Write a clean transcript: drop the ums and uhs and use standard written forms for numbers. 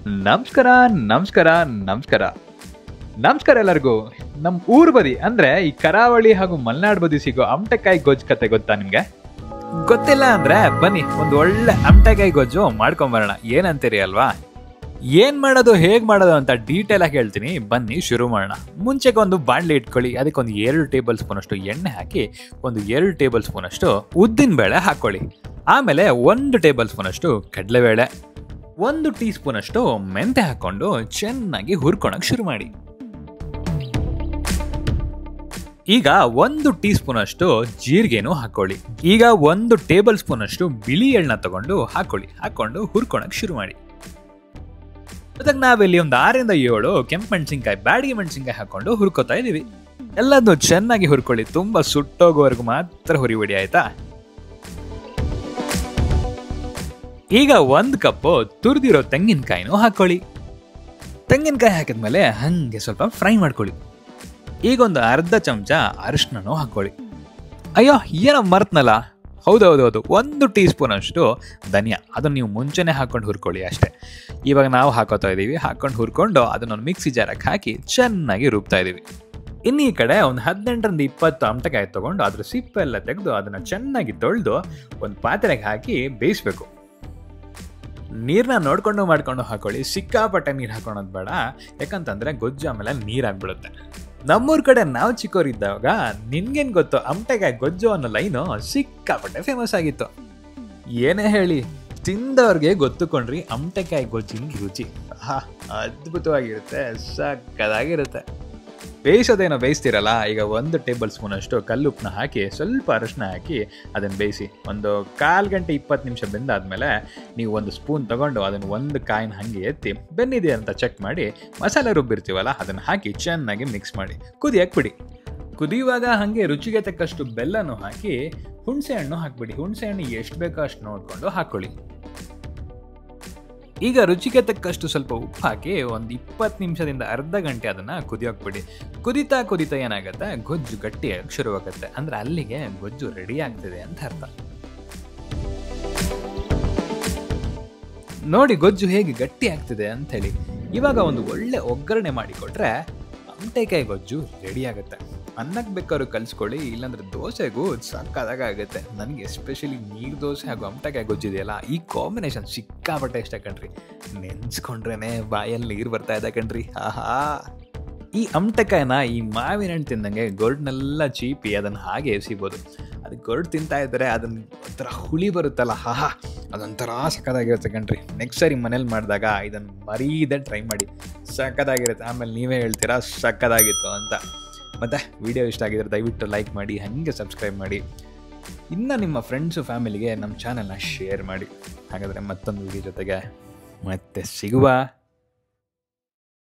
ನಮಸ್ಕಾರ ನಮಸ್ಕಾರ ನಮಸ್ಕಾರ ನಮಸ್ಕಾರ ಎಲ್ಲರಿಗೂ. ನಮ್ಮ ಊರು ಬದಿ ಅಂದ್ರೆ ಈ ಕರಾವಳಿ ಹಾಗೂ ಮಲೆನಾಡು ಬದಿ ಸಿಗೋ ಅಮಟೆಕಾಯಿ ಗೊಜ್ಜು ಕತೆ ಗೊತ್ತಾ ನಿಮ್ಗೆ? ಗೊತ್ತಿಲ್ಲ ಅಂದ್ರೆ ಬನ್ನಿ ಒಂದು ಒಳ್ಳೆ ಅಮಟೆಕಾಯಿ ಗೊಜ್ಜು ಮಾಡ್ಕೊಂಬರೋಣ. ಏನಂತೀರಿ ಅಲ್ವಾ? ಏನ್ ಮಾಡೋದು ಹೇಗ್ ಮಾಡೋದು ಅಂತ ಡೀಟೇಲ್ ಆಗಿ ಹೇಳ್ತೀನಿ, ಬನ್ನಿ ಶುರು ಮಾಡೋಣ. ಮುಂಚೆಗೆ ಒಂದು ಬಾಣಲೆ ಇಟ್ಕೊಳ್ಳಿ, ಅದಕ್ಕೆ ಒಂದು 2 ಟೇಬಲ್ ಸ್ಪೂನ್ ಅಷ್ಟು ಎಣ್ಣೆ ಹಾಕಿ ಒಂದು 2 ಟೇಬಲ್ ಸ್ಪೂನ್ ಅಷ್ಟು ಉದ್ದಿನ ಬೇಳೆ ಹಾಕೊಳ್ಳಿ. ಆಮೇಲೆ 1 ಟೇಬಲ್ ಸ್ಪೂನ್ ಅಷ್ಟು ಕಡಲೆಬೇಳೆ, 1 ಟೀ ಸ್ಪೂನ್ ಅಷ್ಟು ಮೆಂತೆ ಹಾಕೊಂಡು ಚೆನ್ನಾಗಿ ಹುರ್ಕೊಳಕ್ ಶುರು ಮಾಡಿ. ಈಗ 1 ಟೀ ಸ್ಪೂನ್ ಅಷ್ಟು ಜೀರಿಗೆನೂ ಹಾಕೊಳ್ಳಿ. ಈಗ 1 ಟೇಬಲ್ ಸ್ಪೂನ್ ಅಷ್ಟು ಬಿಳಿ ಎಳ್ಳನ್ನ ತಗೊಂಡು ಹಾಕೊಂಡು ಹುರ್ಕೊಳಕ್ ಶುರು ಮಾಡಿ. ಜೊತೆಗೆ ನಾವಿಲ್ಲಿ ಒಂದು 6ರಿಂದ 7 ಕೆಂಪು ಮೆಣಸಿನ್ಕಾಯಿ, ಬ್ಯಾಡಗಿ ಮೆಣಸಿನ್ಕಾಯಿ ಹಾಕೊಂಡು ಹುರ್ಕೋತಾ ಇದೀವಿ. ಎಲ್ಲದನ್ನು ಚೆನ್ನಾಗಿ ಹುರ್ಕೊಳ್ಳಿ, ತುಂಬಾ ಸುಟ್ಟೋಗೋವರೆಗೂ ಮಾತ್ರ ಹುರಿಬಿಡಿ, ಆಯ್ತಾ? ಈಗ 1 ಕಪ್ ತುರಿದಿರೋ ತೆಂಗಿನಕಾಯಿನೂ ಹಾಕೊಳ್ಳಿ. ತೆಂಗಿನಕಾಯಿ ಹಾಕಿದ್ಮೇಲೆ ಹಂಗೆ ಸ್ವಲ್ಪ ಫ್ರೈ ಮಾಡ್ಕೊಳ್ಳಿ. ಈಗ ಒಂದು ಅರ್ಧ ಚಮಚ ಅರಿಶಿನೂ ಹಾಕೊಳ್ಳಿ. ಅಯ್ಯೋ ಏನೋ ಮರ್ತನಲ್ಲ, ಹೌದೌದು 1 ಟೀ ಸ್ಪೂನ್ ಅಷ್ಟು ಧನಿಯಾ, ಅದನ್ನು ನೀವು ಮುಂಚೆನೆ ಹಾಕೊಂಡು ಹುರ್ಕೊಳ್ಳಿ ಅಷ್ಟೇ. ಇವಾಗ ನಾವು ಹಾಕೋತಾ ಇದ್ದೀವಿ. ಹಾಕೊಂಡು ಹುರ್ಕೊಂಡು ಅದನ್ನೊಂದು ಮಿಕ್ಸಿ ಜಾರಕ್ಕೆ ಹಾಕಿ ಚೆನ್ನಾಗಿ ರುಬ್ತಾ ಇದ್ದೀವಿ. ಇನ್ನು ಈ ಕಡೆ ಒಂದು 18ರಿಂದ 20 ಅಮಟೆಕಾಯಿ ತೊಗೊಂಡು ಅದ್ರ ಸಿಪ್ಪೆಲ್ಲ ತೆಗೆದು ಅದನ್ನು ಚೆನ್ನಾಗಿ ತೊಳೆದು ಒಂದು ಪಾತ್ರೆಗೆ ಹಾಕಿ ಬೇಯಿಸ್ಬೇಕು. ನೀರನ್ನ ನೋಡ್ಕೊಂಡು ಮಾಡ್ಕೊಂಡು ಹಾಕೊಳ್ಳಿ, ಸಿಕ್ಕಾಪಟ್ಟೆ ನೀರು ಹಾಕೊಳ್ಳೋದು ಬೇಡ, ಯಾಕಂತಂದ್ರೆ ಗೊಜ್ಜು ಆಮೇಲೆ ನೀರಾಗ್ಬಿಡುತ್ತೆ. ನಮ್ಮೂರ್ ಕಡೆ ನಾವು ಚಿಕ್ಕವರಿದ್ದಾಗ ನಿನ್ಗೇನ್ ಗೊತ್ತು, ಅಮಟೆಕಾಯಿ ಗೊಜ್ಜು ಅನ್ನೋ ಲೈನು ಸಿಕ್ಕಾಪಟ್ಟೆ ಫೇಮಸ್ ಆಗಿತ್ತು. ಏನೇ ಹೇಳಿ, ತಿಂದವ್ರಿಗೆ ಗೊತ್ತುಕೊಂಡ್ರಿ ಅಮಟೆಕಾಯಿ ಗೊಜ್ಜಿನ ರುಚಿ ಅದ್ಭುತವಾಗಿರುತ್ತೆ, ಸಕ್ಕದಾಗಿರುತ್ತೆ. ಬೇಯಿಸೋದೇನೋ ಬೇಯಿಸ್ತಿರಲ್ಲ, ಈಗ 1 ಟೇಬಲ್ ಸ್ಪೂನ್ ಅಷ್ಟು ಕಲ್ಲುಪ್ಪನ್ನ ಹಾಕಿ ಸ್ವಲ್ಪ ಅರಶಿನ ಹಾಕಿ ಅದನ್ನು ಬೇಯಿಸಿ. ಒಂದು 1/4 ಗಂಟೆ 20 ನಿಮಿಷ ಬೆಂದಾದ್ಮೇಲೆ ನೀವು 1 ಸ್ಪೂನ್ ತಗೊಂಡು ಅದನ್ನು 1 ಕಾಯಿನ ಹಾಗೆ ಎತ್ತಿ ಬೆಂದಿದೆ ಅಂತ ಚೆಕ್ ಮಾಡಿ ಮಸಾಲೆ ರುಬ್ಬಿರ್ತೀವಲ್ಲ ಅದನ್ನು ಹಾಕಿ ಚೆನ್ನಾಗಿ ಮಿಕ್ಸ್ ಮಾಡಿ ಕುದಿಯಕ್ಕೆ ಬಿಡಿ. ಕುದಿಯುವಾಗ ಹಾಗೆ ರುಚಿಗೆ ತಕ್ಕಷ್ಟು ಬೆಲ್ಲನೂ ಹಾಕಿ ಹುಣಸೆ ಹಣ್ಣು ಹಾಕ್ಬಿಡಿ. ಹುಣಸೆ ಹಣ್ಣು ಎಷ್ಟು ಬೇಕೋ ಅಷ್ಟು ನೋಡಿಕೊಂಡು ಹಾಕ್ಕೊಳ್ಳಿ. ಈಗ ರುಚಿಗೆ ತಕ್ಕಷ್ಟು ಸ್ವಲ್ಪ ಉಪ್ಪು ಹಾಕಿ ಒಂದು 20 ನಿಮಿಷದಿಂದ ಅರ್ಧ ಗಂಟೆ ಅದನ್ನು ಕುದಿಯೋಕೆ ಬಿಡಿ. ಕುದಿತಾ ಏನಾಗುತ್ತೆ, ಗೊಜ್ಜು ಗಟ್ಟಿಯಾಗಿ ಶುರುವಾಗುತ್ತೆ. ಅಂದರೆ ಅಲ್ಲಿಗೆ ಗೊಜ್ಜು ರೆಡಿ ಆಗ್ತಿದೆ ಅಂತ ಅರ್ಥ. ನೋಡಿ ಗೊಜ್ಜು ಹೇಗೆ ಗಟ್ಟಿ ಆಗ್ತಿದೆ ಅಂತ ಹೇಳಿ. ಇವಾಗ ಒಂದು ಒಳ್ಳೆ ಒಗ್ಗರಣೆ ಮಾಡಿಕೊಟ್ರೆ ಅಮಟೆಕಾಯಿ ಗೊಜ್ಜು ರೆಡಿ ಆಗುತ್ತೆ. ಅನ್ನಕ್ಕೆ ಬೇಕಾದ್ರೂ ಕಲಿಸ್ಕೊಳ್ಳಿ, ಇಲ್ಲಾಂದ್ರೆ ದೋಸೆಗೂ ಸಕ್ಕದಾಗ ಆಗುತ್ತೆ. ನನಗೆ ಎಸ್ಪೆಷಲಿ ನೀರು ದೋಸೆ ಹಾಗೂ ಅಮಟೆಕಾಯಿ ಗೊಜ್ಜಿದೆಯಲ್ಲ, ಈ ಕಾಂಬಿನೇಷನ್ ಸಿಕ್ಕಾಪಟ್ಟೆ ಇಷ್ಟ ಕಣ್ರಿ. ನೆನ್ಸ್ಕೊಂಡ್ರೇನೆ ಬಾಯಲ್ಲಿ ನೀರು ಬರ್ತಾ ಇದೆ ಕಣ್ರಿ. ಆಹಾ, ಈ ಅಮಟೆಕಾಯಿನ ಈ ಮಾವಿನ ಹಣ್ಣು ತಿಂದಂಗೆ ಗೊರಡ್ನೆಲ್ಲ ಚೀಪಿ ಅದನ್ನು ಹಾಗೆ ಎಸಿಬೋದು. ಅದು ಗೊರಡು ತಿಂತಾ ಇದ್ದರೆ ಅದನ್ನು ಒಂಥರ ಹುಳಿ ಬರುತ್ತಲ್ಲ, ಅದೊಂಥರ ಸಕ್ಕದಾಗಿರುತ್ತೆ ಕಣ್ರಿ. ನೆಕ್ಸ್ಟ್ ಸಾರಿ ಮನೇಲಿ ಮಾಡಿದಾಗ ಇದನ್ನು ಮರೀದೆ ಟ್ರೈ ಮಾಡಿ, ಸಕ್ಕದಾಗಿರುತ್ತೆ. ಆಮೇಲೆ ನೀವೇ ಹೇಳ್ತೀರಾ ಸಕ್ಕದಾಗಿತ್ತು ಅಂತ. ಮತ್ತು ವಿಡಿಯೋ ಇಷ್ಟ ಆಗಿದ್ರೆ ದಯವಿಟ್ಟು ಲೈಕ್ ಮಾಡಿ, ಹಾಗೆ ಸಬ್ಸ್ಕ್ರೈಬ್ ಮಾಡಿ. ಇನ್ನು ನಿಮ್ಮ ಫ್ರೆಂಡ್ಸು ಫ್ಯಾಮಿಲಿಗೆ ನಮ್ಮ ಚಾನಲ್ನ ಶೇರ್ ಮಾಡಿ. ಹಾಗಾದರೆ ಮತ್ತೊಂದು ವಿಡಿಯೋ ಜೊತೆಗೆ ಮತ್ತೆ ಸಿಗುವ.